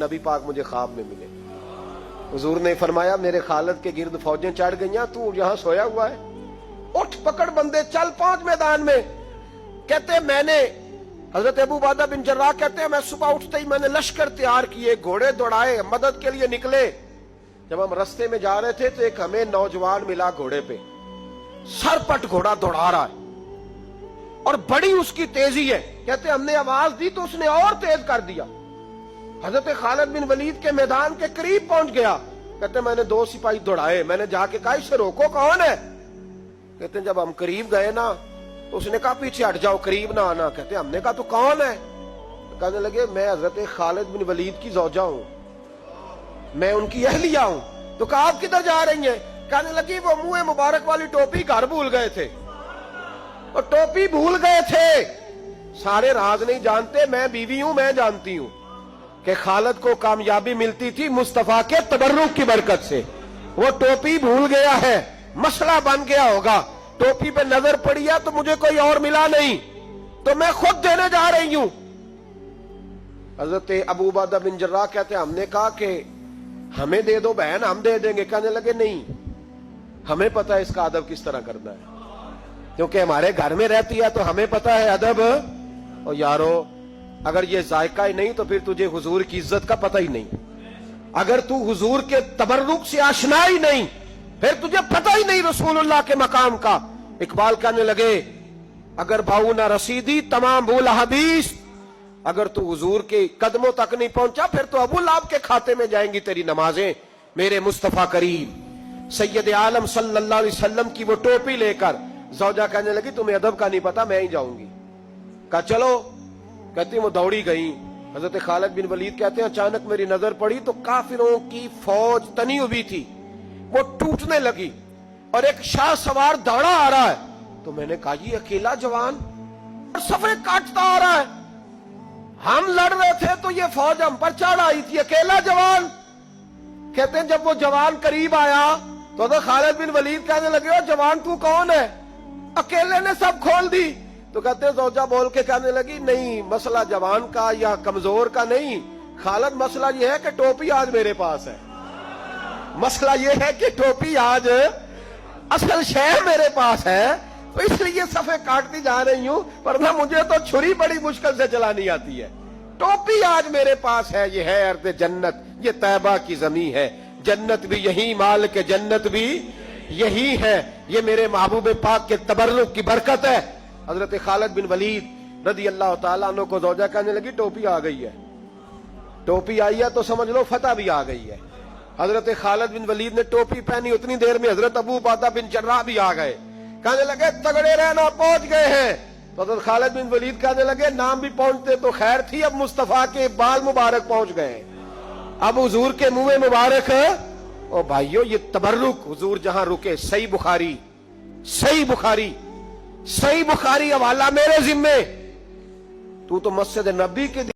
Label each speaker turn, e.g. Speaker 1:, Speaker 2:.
Speaker 1: नबी पाक मुझे ख्वाब में मिले। हुजूर ने फरमाया मेरे खालिद के गिर्द फौजें चढ़ गई, तू यहां सोया हुआ है, उठ पकड़ बंदे चल पहुंच मैदान में। कहते मैंने हजरत अबू उबादा बिन जर्राह कहते हैं मैं सुबह उठते ही मैंने लश्कर तैयार किए, घोड़े दौड़ाए, मदद के लिए निकले। जब हम रास्ते में जा रहे थे तो एक हमें नौजवान मिला घोड़े पे, सरपट घोड़ा दौड़ा रहा है और बड़ी उसकी तेजी है। कहते हमने आवाज दी तो उसने और तेज कर दिया। हजरत खालिद बिन वलीद के मैदान के करीब पहुंच गया। कहते मैंने 2 सिपाही दौड़ाए, मैंने जाके कहा इसे रोको, कौन है? कहते जब हम करीब गए ना तो उसने कहा पीछे हट जाओ, करीब ना आना। कहते हमने कहा तू कौन है? तो कहने लगे मैं हजरत खालिद बिन वलीद की ज़ौजा हूं, मैं उनकी अहलिया हूं। तो कहा आप किधर जा रही हैं? कहने लगी वो मुंह मुबारक वाली टोपी घर भूल गए थे, और टोपी भूल गए थे। सारे राज नहीं जानते, मैं बीवी हूं, मैं जानती हूं कि खालिद को कामयाबी मिलती थी मुस्तफा के तबर्रुक की बरकत से। वो टोपी भूल गया है, मसला बन गया होगा, टोपी पे नजर पड़ी है तो मुझे कोई और मिला नहीं तो मैं खुद देने जा रही हूं। हजरत अबू उबादा बिन जर्राह कहते हमने कहा कि हमें दे दो बहन, हम दे देंगे। कहने लगे नहीं, हमें पता है इसका अदब किस तरह करना है, क्योंकि हमारे घर में रहती है तो हमें पता है अदब। और यारो अगर ये जायका ही नहीं तो फिर तुझे हुजूर की इज्जत का पता ही नहीं। अगर तू हुजूर के तबर्रुक से आशना ही नहीं फिर तुझे पता ही नहीं रसूलुल्लाह के मकाम का। इकबाल कहने लगे अगर भाऊ ना रसीदी तमाम भूल हदीस, अगर तू हुजूर के कदमों तक नहीं पहुंचा फिर तो अबू लाब के खाते में जाएंगी तेरी नमाजें। मेरे मुस्तफा करीम सैयद आलम सल्लल्लाहु अलैहि वसल्लम की वो टोपी लेकर ज़ौजा कहने लगी तुम्हें अदब का नहीं पता, मैं ही जाऊंगी। कहा चलो। कहती वो दौड़ी गई। हजरत खालिद बिन वलीद कहते हैं अचानक मेरी नजर पड़ी तो काफिरों की फौज तनी हुई थी, वो टूटने लगी और एक शाह सवार दौड़ा आ रहा है। तो मैंने कहा ये अकेला जवान सफरे काटता आ रहा है, हम लड़ रहे थे तो ये फौज हम पर चढ़ आई थी, अकेला जवान। कहते हैं जब वो जवान करीब आया तो खालिद बिन वलीद कहने लगे जवान तू कौन है? अकेले ने सब खोल दी। तो कहते हैं ज़ौजा बोल के कहने लगी नहीं, मसला जवान का या कमजोर का नहीं खालिद, मसला ये है कि टोपी आज मेरे पास है। मसला ये है कि टोपी आज असल शय मेरे पास है, तो इसलिए सफे काटती जा रही हूं, वरना मुझे तो छुरी बड़ी मुश्किल से चलानी आती है। टोपी आज मेरे पास है, ये है अर्द जन्नत, ये तैबा की जमी है, जन्नत भी यही, माल के जन्नत भी यही है, ये मेरे महबूब पाक के तबर्रुक की बरकत है। हजरत खालिद बिन वलीद रदी अल्लाह तआला अन्हु को ज़ौजा कहने लगी टोपी आ गई है, टोपी आई है तो समझ लो फतह भी आ गई है। हजरत खालिद बिन वलीद ने टोपी पहनी, उतनी देर में हजरत अबू उबादा बिन जर्राह भी आ गए। कहने लगे तगड़े रहना, पहुंच गए हैं। तो हजरत खालिद बिन वलीद कहने लगे नाम भी पहुंचते तो खैर थी, अब मुस्तफा के बाल मुबारक पहुंच गए, अब हुजूर के मुंह मुबारक। ओ भाइयों ये तबर्रुक हुजूर जहां रुके, सही बुखारी, सही बुखारी, सही बुखारी हवाला मेरे जिम्मे। तू तो मस्जिद नबी के